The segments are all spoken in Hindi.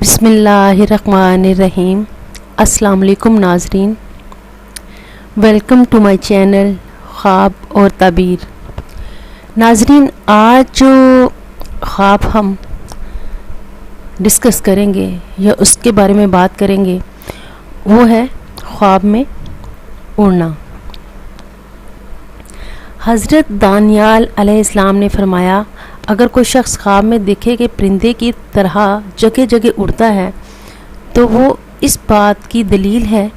बिस्मिल्लाहिर्रहमानिर्रहीम। अस्सलाम वालेकुम नाज़रीन, वेलकम टू माय चैनल ख्वाब और ताबीर। नाज़रीन, आज जो ख्वाब हम डिस्कस करेंगे या उसके बारे में बात करेंगे वो है ख्वाब में उड़ना। हज़रत दानियाल अलैहिस्सलाम ने फरमाया, अगर कोई शख्स ख्वाब में देखे कि परिंदे की तरह जगह जगह उड़ता है तो वो इस बात की दलील है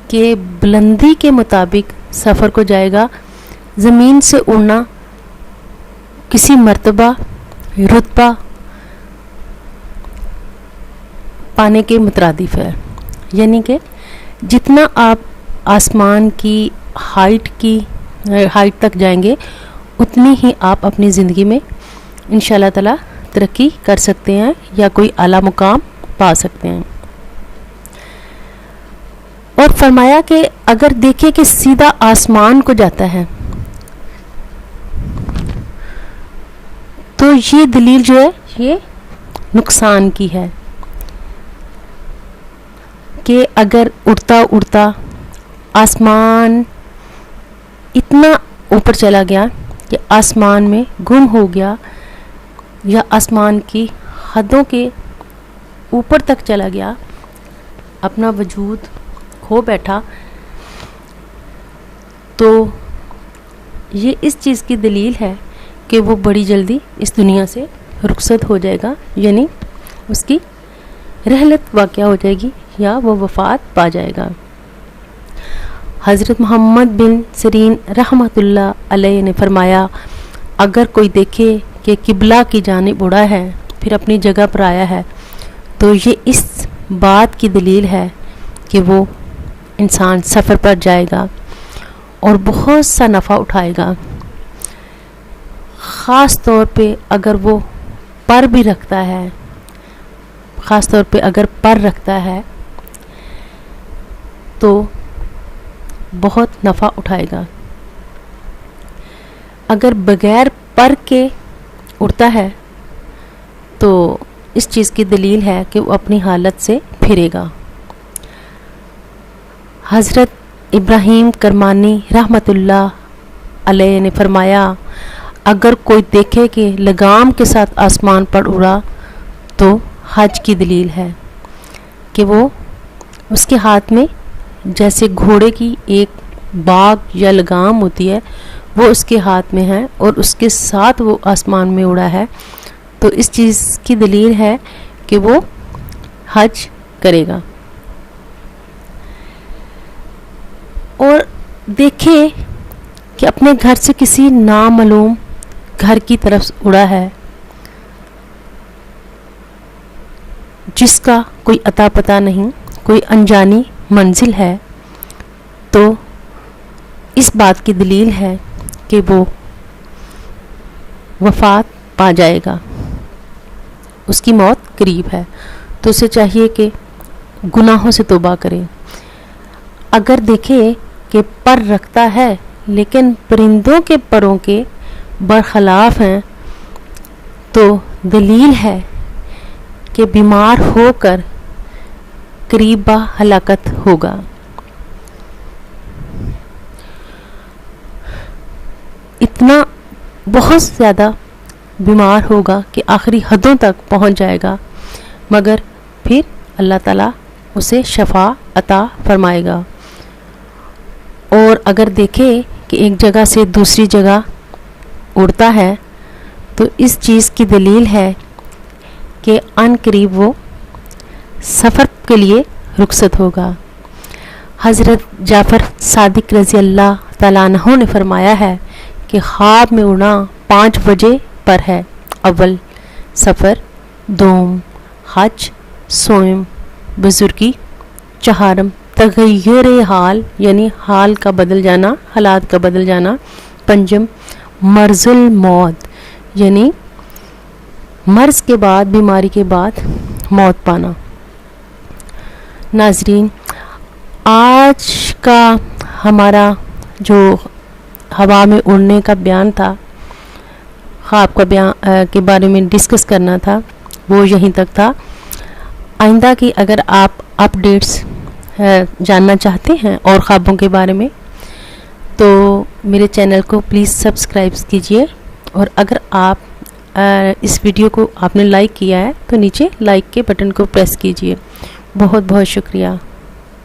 कि बुलंदी के मुताबिक सफ़र को जाएगा। ज़मीन से उड़ना किसी मर्तबा रुतबा पाने के मुतरादिफ है, यानी कि जितना आप आसमान की हाइट तक जाएंगे उतनी ही आप अपनी ज़िंदगी में इंशाअल्लाह ताला तरक्की कर सकते हैं या कोई आला मुकाम पा सकते हैं। और फरमाया कि अगर देखें कि सीधा आसमान को जाता है तो ये दलील जो है ये नुकसान की है कि अगर उड़ता उड़ता आसमान इतना ऊपर चला गया कि आसमान में गुम हो गया या आसमान की हदों के ऊपर तक चला गया, अपना वजूद खो बैठा, तो ये इस चीज़ की दलील है कि वो बड़ी जल्दी इस दुनिया से रुखसत हो जाएगा, यानी उसकी रहलत वाक़या हो जाएगी या वो वफ़ात पा जाएगा। हज़रत मोहम्मद बिन सिरीन रहमतुल्लाह अलैह ने फरमाया, अगर कोई देखे कि किबला की जानिब उड़ा है फिर अपनी जगह पर आया है तो ये इस बात की दलील है कि वो इंसान सफ़र पर जाएगा और बहुत सा नफ़ा उठाएगा। ख़ास तौर पे अगर वो पर भी रखता है, ख़ास तौर पे अगर पर रखता है तो बहुत नफ़ा उठाएगा। अगर बग़ैर पर के उड़ता है तो इस चीज़ की दलील है कि वो अपनी हालत से फिरेगा। हज़रत इब्राहीम करमानी रहमतुल्लाह अलैह ने फरमाया, अगर कोई देखे कि लगाम के साथ आसमान पर उड़ा तो हज की दलील है कि वो उसके हाथ में जैसे घोड़े की एक बाग या लगाम होती है वो उसके हाथ में है और उसके साथ वो आसमान में उड़ा है, तो इस चीज़ की दलील है कि वो हज करेगा। और देखें कि अपने घर से किसी नामालूम घर की तरफ उड़ा है जिसका कोई अता पता नहीं, कोई अनजानी मंजिल है, तो इस बात की दलील है कि वो वफ़ात पा जाएगा, उसकी मौत करीब है, तो उसे चाहिए कि गुनाहों से तौबा करे। अगर देखे कि पर रखता है लेकिन परिंदों के परों के बरखिलाफ़ हैं तो दलील है कि बीमार होकर करीबा हलाकत होगा। इतना बहुत ज़्यादा बीमार होगा कि आखिरी हदों तक पहुंच जाएगा, मगर फिर अल्लाह ताला उसे शफा अता फरमाएगा। और अगर देखे कि एक जगह से दूसरी जगह उड़ता है तो इस चीज़ की दलील है कि अनकरीब वो सफ़र के लिए रुखसत होगा। हज़रत जाफ़र सादिक रज़ी अल्लाह तआला अन्हु ने फरमाया है कि ख्वाब में उड़ना 5 बजे पर है। अव्वल सफ़र, दोम हज, सोम बुजुर्गी, चहारम तग़य्युर हाल यानी हाल का बदल जाना, हालात का बदल जाना, पंजम मर्ज़ुल मौत यानी मर्ज़ के बाद, बीमारी के बाद मौत पाना। नाज़रीन, आज का हमारा जो हवा में उड़ने का बयान था, ख्वाब का बयान के बारे में डिस्कस करना था, वो यहीं तक था। आइंदा की अगर आप अपडेट्स जानना चाहते हैं और ख्वाबों के बारे में, तो मेरे चैनल को प्लीज़ सब्सक्राइब कीजिए। और अगर आप इस वीडियो को आपने लाइक किया है तो नीचे लाइक के बटन को प्रेस कीजिए। बहुत बहुत शुक्रिया।